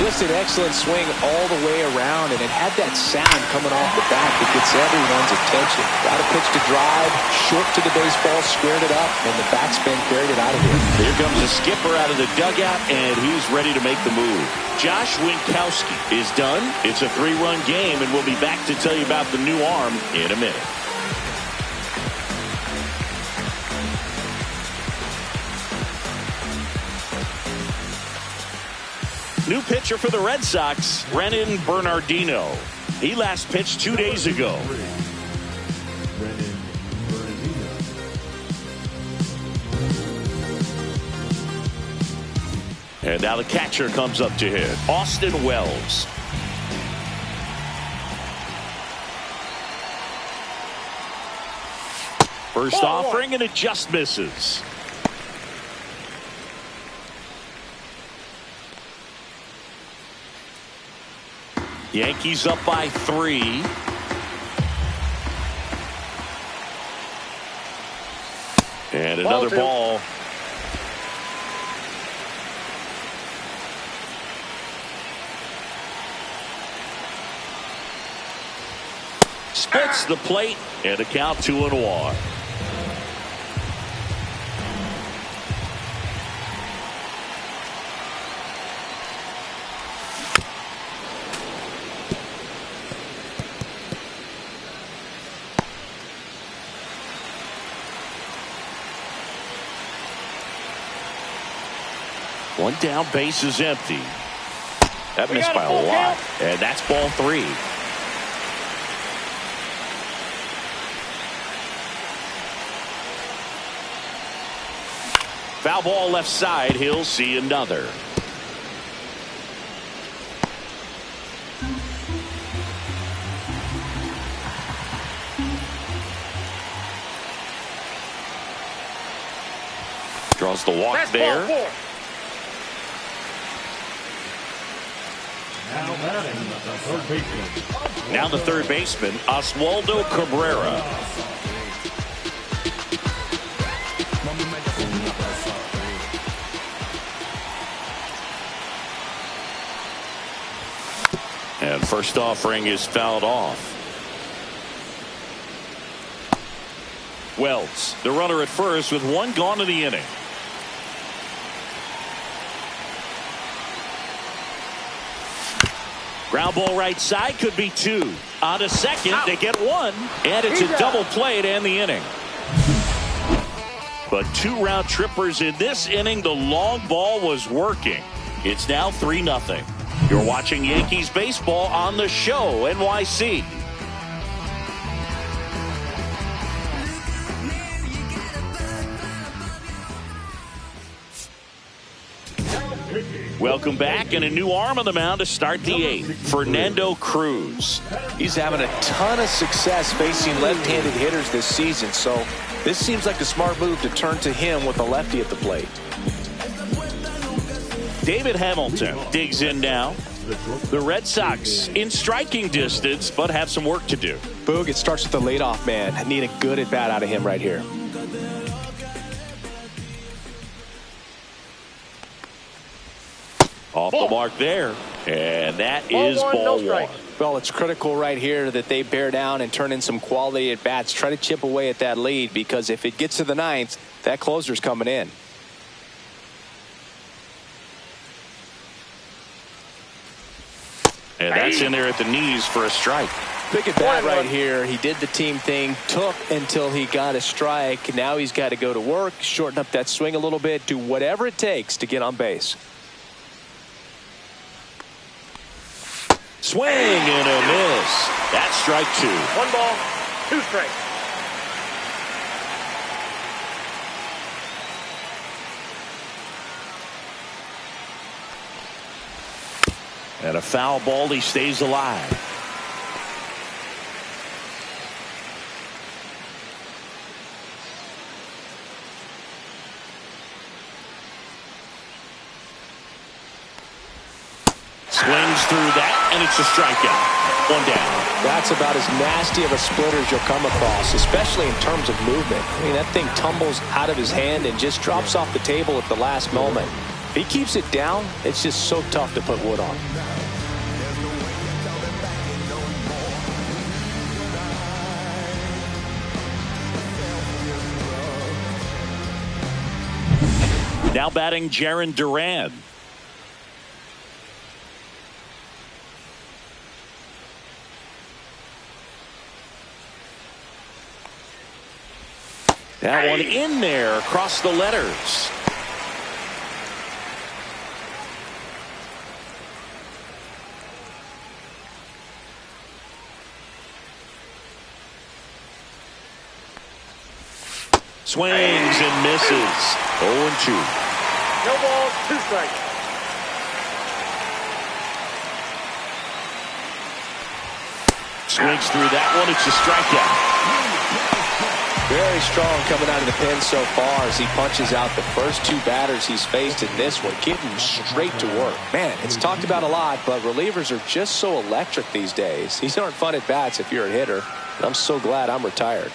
Just an excellent swing all the way around, and it had that sound coming off the bat that gets everyone's attention. Got a pitch to drive, short to the baseball, squared it up, and the backspin carried it out of here. Here comes the skipper out of the dugout, and he's ready to make the move. Josh Winkowski is done. It's a 3-run game, and we'll be back to tell you about the new arm in a minute. New pitcher for the Red Sox, Brennan Bernardino. He last pitched 2 days ago. And now the catcher comes up to hit, Austin Wells. First offering, and it just misses. Yankees up by 3. And another ball. Spits the plate, and a count 2-1. One down, base is empty. That missed by a lot. And that's ball 3. Foul ball left side. He'll see another. Draws the walk That's there. ball 4. Now batting, the third baseman. Now the third baseman, Oswaldo Cabrera. And first offering is fouled off. Wells, the runner at first with one gone in the inning. Ground ball right side, could be two. On to second, they get one, and it's a double play to end the inning. But two round trippers in this inning. The long ball was working. It's now 3-0. You're watching Yankees baseball on the show, NYC. Welcome back, and a new arm on the mound to start the 8th. Fernando Cruz. He's having a ton of success facing left-handed hitters this season, so this seems like a smart move to turn to him with a lefty at the plate. David Hamilton digs in now. The Red Sox in striking distance, but have some work to do. Boog, it starts with the leadoff man. I need a good at-bat out of him right here. Off the mark there, and that is ball one. Well, it's critical right here that they bear down and turn in some quality at bats. Try to chip away at that lead, because if it gets to the 9th, that closer's coming in. And that's in there at the knees for a strike. Big at bat right here. He did the team thing, took until he got a strike. Now he's got to go to work, shorten up that swing a little bit, do whatever it takes to get on base. Swing and a miss. That's strike 2. 1 ball, 2 strikes. And a foul ball. He stays alive. Swings through that, and it's a strikeout. 1 down. That's about as nasty of a splitter as you'll come across, especially in terms of movement. I mean, that thing tumbles out of his hand and just drops off the table at the last moment. If he keeps it down, it's just so tough to put wood on. Now batting Jarren Duran. That one in there across the letters. Swings and misses. 0-2. No balls, 2 strikes. Swings through that one. It's a strikeout. Very strong coming out of the pen so far as he punches out the first 2 batters he's faced in this one, getting straight to work. Man, it's talked about a lot, but relievers are just so electric these days. These aren't fun at bats if you're a hitter, and I'm so glad I'm retired.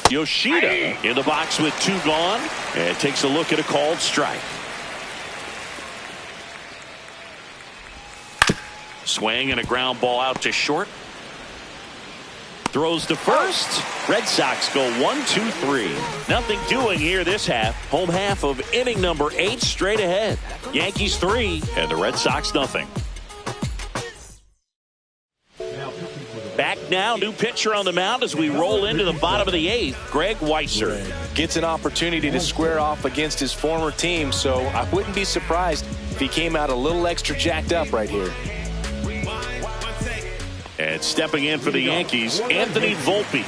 Yoshida in the box with 2 gone, and takes a look at a called strike. Swing and a ground ball out to short. Throws to first. Red Sox go 1-2-3. Nothing doing here this half. Home half of inning number 8 straight ahead. Yankees 3 and the Red Sox nothing. Back now, new pitcher on the mound as we roll into the bottom of the 8th. Greg Weisser gets an opportunity to square off against his former team, so I wouldn't be surprised if he came out a little extra jacked up right here. And stepping in for the Yankees, Anthony Volpe.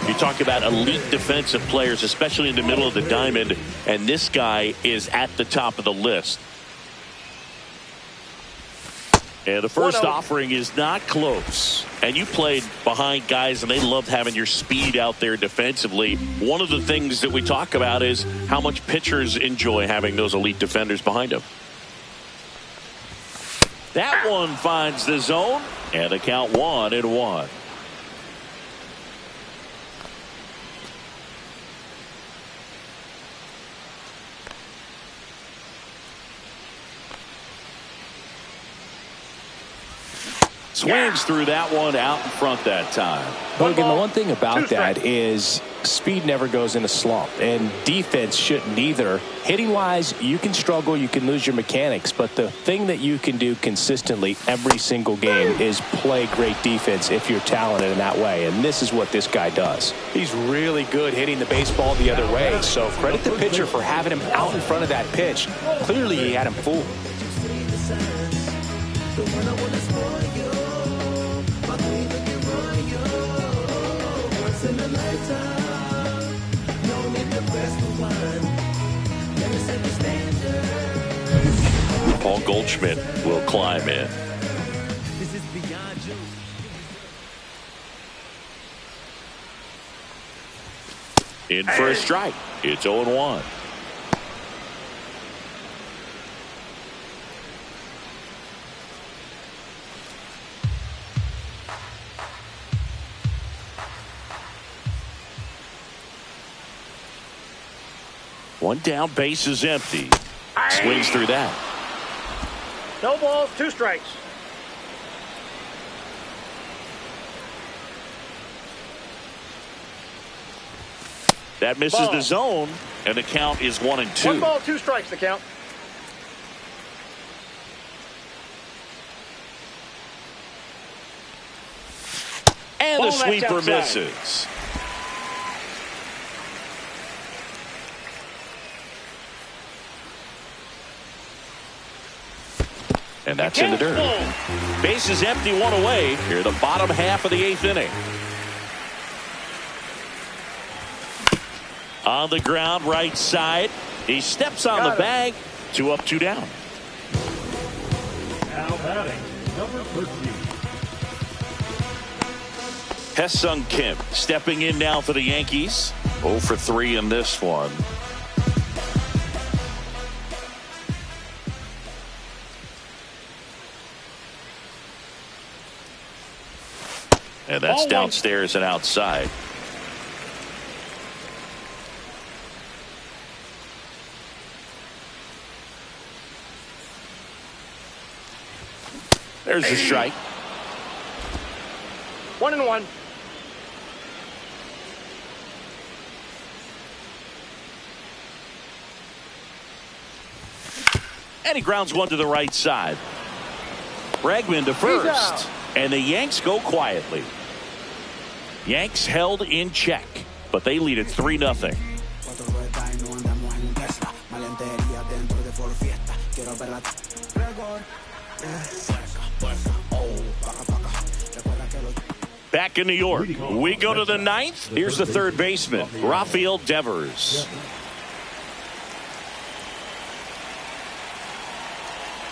You talk about elite defensive players, especially in the middle of the diamond, and this guy is at the top of the list. And the first offering is not close. And you played behind guys, and they loved having your speed out there defensively. One of the things that we talk about is how much pitchers enjoy having those elite defenders behind them. That one finds the zone, and the count 1-1. Swings through that one out in front that time. But again, the one thing about that is speed never goes in a slump, and defense shouldn't either. Hitting-wise, you can struggle, you can lose your mechanics, but the thing that you can do consistently every single game is play great defense if you're talented in that way, and this is what this guy does. He's really good hitting the baseball the other way, so credit the pitcher for having him out in front of that pitch. Clearly, he had him fooled. Paul Goldschmidt will climb in. In for a strike. It's 0-1. One down, base is empty. Swings through that. No balls, 2 strikes. That misses the zone, and the count is 1-2. 1 ball, 2 strikes, the count. And the sweeper misses. And that's in the dirt. Base is empty, 1 away. Here, the bottom half of the 8th inning. On the ground, right side. He steps on the bag. 2 up, 2 down. Now batting, number 13. Ha-Seong Kim stepping in now for the Yankees. 0 for 3 in this one. And that's downstairs and outside. There's a strike. 1-1. And he grounds one to the right side. Bregman to first. And the Yanks go quietly. Yanks held in check, but they lead it 3-0. Back in New York, we go to the 9th. Here's the third baseman, Rafael Devers.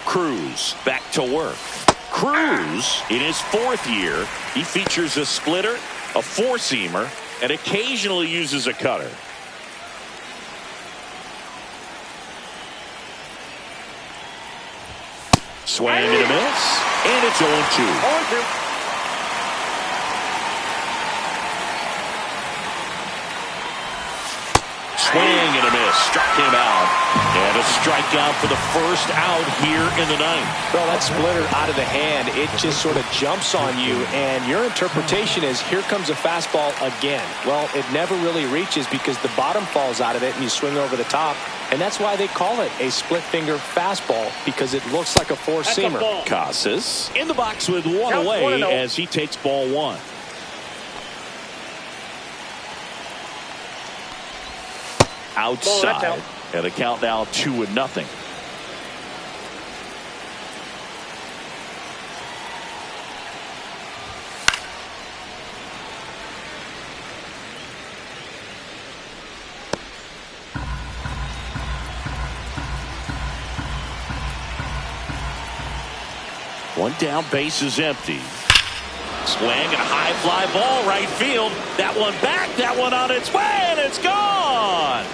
Cruz back to work. Cruz, in his 4th year, he features a splitter, a 4-seamer, and occasionally uses a cutter. Swing and a miss, and it's 0-2. 0-2. Swing and a miss, struck him out. And a strikeout for the first out here in the 9th. Well, that splitter out of the hand, it just sort of jumps on you, and your interpretation is, here comes a fastball again. Well, it never really reaches because the bottom falls out of it and you swing over the top, and that's why they call it a split finger fastball, because it looks like a 4-seamer. Casas in the box with 1 away as he takes ball 1. Outside, and the count now 2-0. One down, base is empty. Swing and a high fly ball right field. That one back, that one on its way, and it's gone.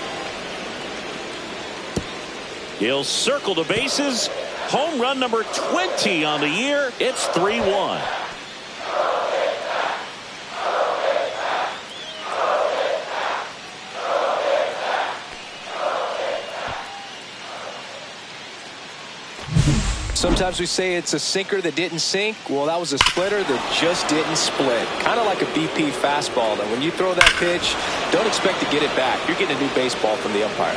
He'll circle the bases. Home run number 20 on the year. It's 3-1. Sometimes we say it's a sinker that didn't sink. Well, that was a splitter that just didn't split. Kind of like a BP fastball. And when you throw that pitch, don't expect to get it back. You're getting a new baseball from the umpire.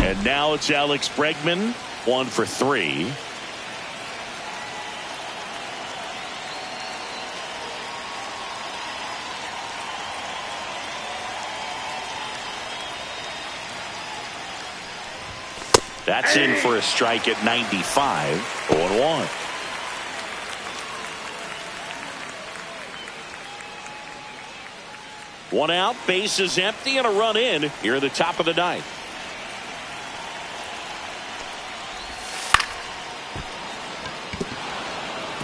And now it's Alex Bregman, 1 for 3. That's in for a strike at 95, 0-1. One out, base is empty, and a run in here at the top of the ninth.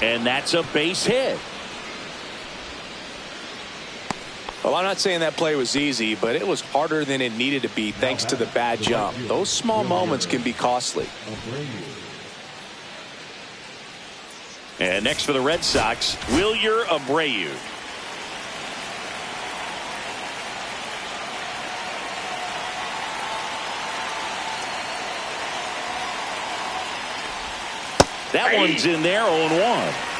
And that's a base hit. Well, I'm not saying that play was easy, but it was harder than it needed to be thanks to the bad jump. Those small moments can be costly. And next for the Red Sox, Wilyer Abreu. That one's in there, 0-1.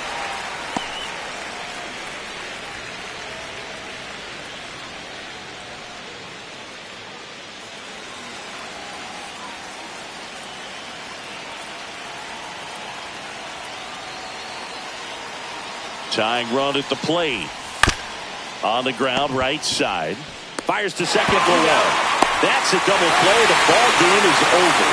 Tying run at the plate. On the ground, right side. Fires to second for one. That's a double play. The ball game is over.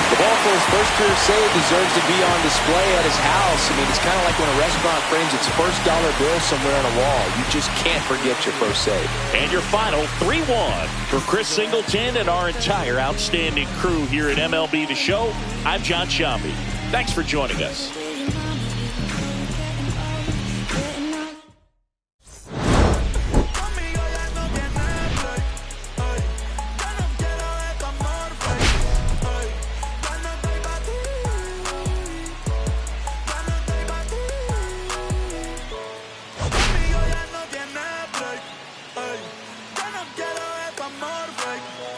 The ball for his first career save deserves to be on display at his house. I mean, it's kind of like when a restaurant frames its first dollar bill somewhere on a wall. You just can't forget your first save. And your final 3-1 for Chris Singleton and our entire outstanding crew here at MLB The Show. I'm John Sciambi. Thanks for joining us. Ey, ya no quiero ese amor fake.